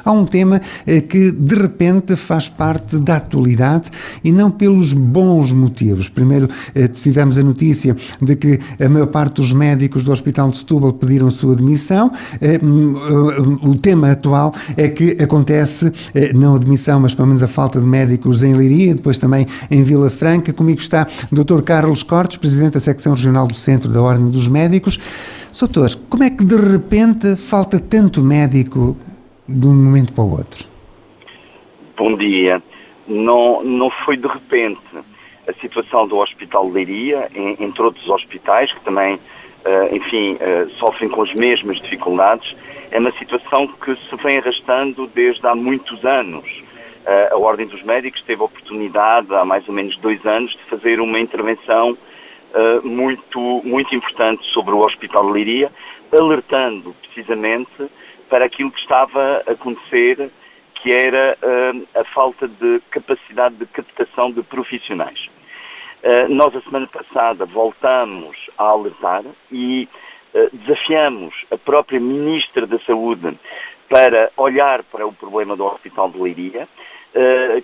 há um tema que de repente faz parte da atualidade e não pelos bons motivos. Primeiro tivemos a notícia de que a maior parte dos médicos do Hospital de Setúbal pediram a sua demissão. O tema atual é que acontece, não a demissão, mas pelo menos a falta de médicos em Leiria, depois também em Vila Franca. Comigo está o Dr. Carlos Cortes, Presidente da Secção Regional do Centro da Ordem dos Médicos. Doutor, como é que de repente falta tanto médico de um momento para o outro? Bom dia. Não foi de repente. A situação do Hospital de Leiria, entre outros hospitais, que também, sofrem com as mesmas dificuldades, é uma situação que se vem arrastando desde há muitos anos. A Ordem dos Médicos teve a oportunidade, há mais ou menos 2 anos, de fazer uma intervenção muito importante sobre o Hospital de Leiria, alertando precisamente para aquilo que estava a acontecer, que era a falta de capacidade de captação de profissionais. Nós, a semana passada, voltamos a alertar e desafiamos a própria Ministra da Saúde para olhar para o problema do Hospital de Leiria.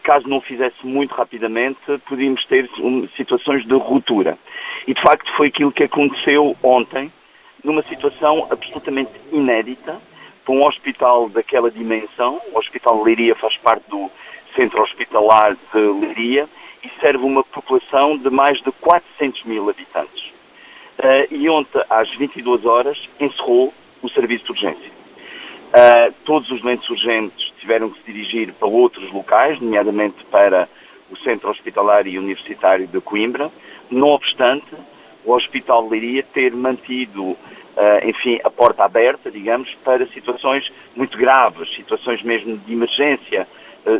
Caso não o fizesse muito rapidamente, podíamos ter situações de ruptura. E, de facto, foi aquilo que aconteceu ontem, numa situação absolutamente inédita, para um hospital daquela dimensão. O Hospital de Leiria faz parte do Centro Hospitalar de Leiria e serve uma população de mais de 400 mil habitantes. E ontem, às 22 horas, encerrou o serviço de urgência. Todos os doentes urgentes tiveram que se dirigir para outros locais, nomeadamente para o Centro Hospitalar e Universitário de Coimbra. Não obstante, o Hospital de Leiria ter mantido, a porta aberta, digamos, para situações muito graves, situações mesmo de emergência,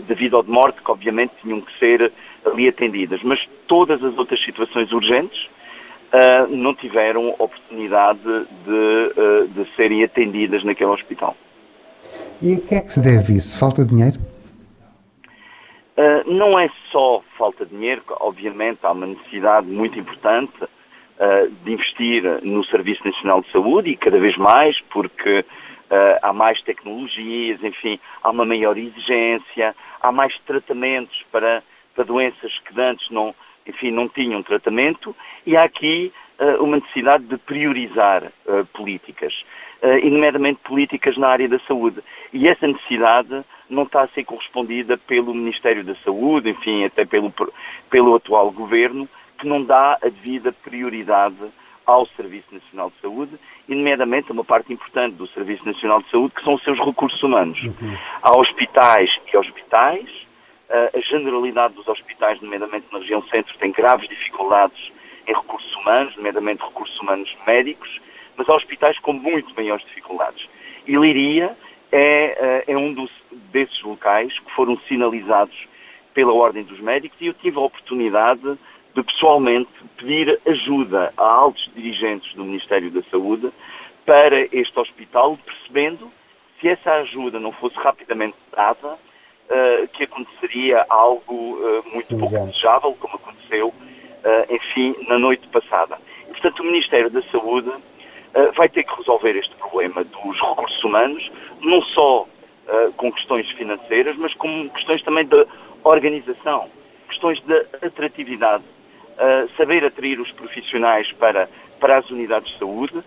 de vida ou de morte, que obviamente tinham que ser ali atendidas. Mas todas as outras situações urgentes não tiveram oportunidade de serem atendidas naquele hospital. E a que é que se deve isso? Falta de dinheiro? Não é só falta de dinheiro, obviamente há uma necessidade muito importante de investir no Serviço Nacional de Saúde e cada vez mais, porque há mais tecnologias, há uma maior exigência, há mais tratamentos para doenças que antes não tinham tratamento, e há aqui uma necessidade de priorizar políticas, e nomeadamente políticas na área da saúde. E essa necessidade não está a ser correspondida pelo Ministério da Saúde, até pelo atual Governo, que não dá a devida prioridade ao Serviço Nacional de Saúde, e nomeadamente uma parte importante do Serviço Nacional de Saúde, que são os seus recursos humanos. Há hospitais e hospitais. A generalidade dos hospitais, nomeadamente na região centro, tem graves dificuldades em recursos humanos, nomeadamente recursos humanos médicos, mas há hospitais com muito maiores dificuldades. E Leiria é um desses locais que foram sinalizados pela Ordem dos Médicos, e eu tive a oportunidade de pessoalmente pedir ajuda a altos dirigentes do Ministério da Saúde para este hospital, percebendo se essa ajuda não fosse rapidamente dada, que aconteceria algo muito pouco desejável, como aconteceu, na noite passada. E, portanto, o Ministério da Saúde vai ter que resolver este problema dos recursos humanos, não só com questões financeiras, mas com questões também de organização, questões de atratividade, saber atrair os profissionais para as unidades de saúde,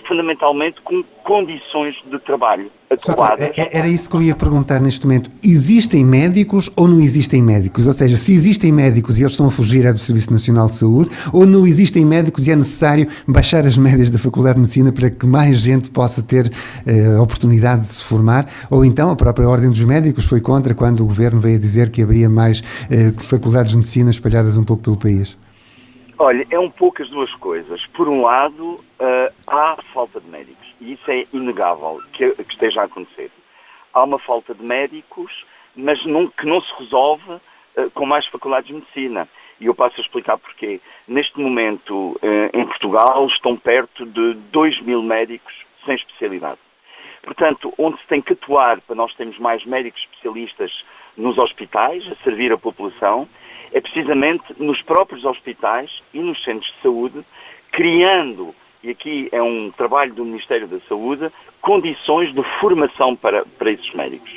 fundamentalmente com condições de trabalho adequadas. Era isso que eu ia perguntar neste momento. Existem médicos ou não existem médicos? Ou seja, se existem médicos e eles estão a fugir do Serviço Nacional de Saúde, ou não existem médicos e é necessário baixar as médias da Faculdade de Medicina para que mais gente possa ter a oportunidade de se formar, ou então a própria Ordem dos Médicos foi contra quando o Governo veio a dizer que haveria mais faculdades de medicina espalhadas um pouco pelo país? Olha, é um pouco as duas coisas. Por um lado, há falta de médicos, e isso é inegável que esteja a acontecer. Há uma falta de médicos, mas que não se resolve com mais faculdades de medicina. E eu passo a explicar porquê. Neste momento, em Portugal, estão perto de 2.000 médicos sem especialidade. Portanto, onde se tem que atuar para nós termos mais médicos especialistas nos hospitais, a servir a população, é precisamente nos próprios hospitais e nos centros de saúde, criando, e aqui é um trabalho do Ministério da Saúde, condições de formação para esses médicos.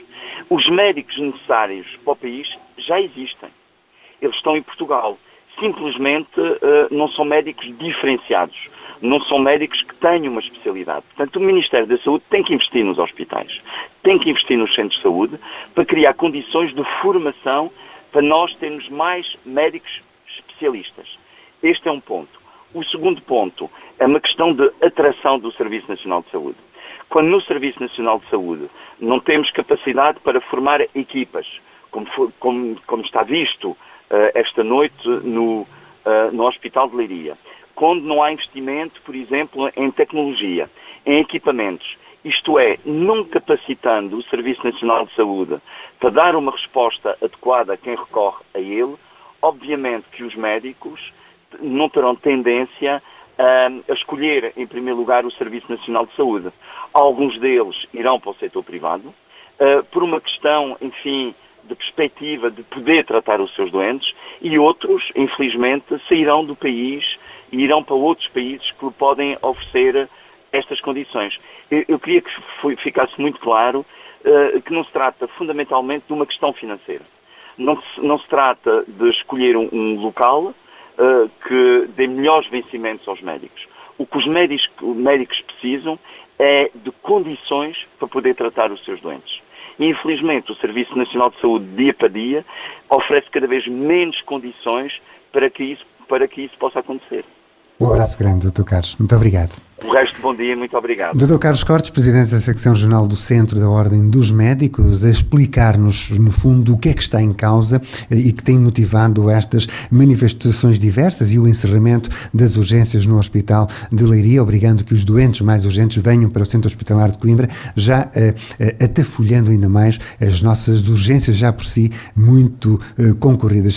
Os médicos necessários para o país já existem. Eles estão em Portugal. Simplesmente não são médicos diferenciados. Não são médicos que tenham uma especialidade. Portanto, o Ministério da Saúde tem que investir nos hospitais, tem que investir nos centros de saúde para criar condições de formação para nós termos mais médicos especialistas. Este é um ponto. O segundo ponto é uma questão de atração do Serviço Nacional de Saúde. Quando no Serviço Nacional de Saúde não temos capacidade para formar equipas, como está visto esta noite no Hospital de Leiria, quando não há investimento, por exemplo, em tecnologia, em equipamentos, isto é, não capacitando o Serviço Nacional de Saúde para dar uma resposta adequada a quem recorre a ele, obviamente que os médicos não terão tendência a escolher, em primeiro lugar, o Serviço Nacional de Saúde. Alguns deles irão para o setor privado, por uma questão, enfim, de perspectiva de poder tratar os seus doentes, e outros, infelizmente, sairão do país e irão para outros países que lhe podem oferecer estas condições. Eu queria que ficasse muito claro que não se trata fundamentalmente de uma questão financeira. Não se trata de escolher um local que dê melhores vencimentos aos médicos. O que os médicos precisam é de condições para poder tratar os seus doentes. E, infelizmente, o Serviço Nacional de Saúde, dia para dia, oferece cada vez menos condições para que isso possa acontecer. Um abraço grande, Dr. Carlos. Muito obrigado. O resto, bom dia, muito obrigado. Dr. Carlos Cortes, Presidente da Secção Regional do Centro da Ordem dos Médicos, a explicar-nos, no fundo, o que é que está em causa e que tem motivado estas manifestações diversas e o encerramento das urgências no Hospital de Leiria, obrigando que os doentes mais urgentes venham para o Centro Hospitalar de Coimbra, já atafolhando ainda mais as nossas urgências, já por si muito concorridas.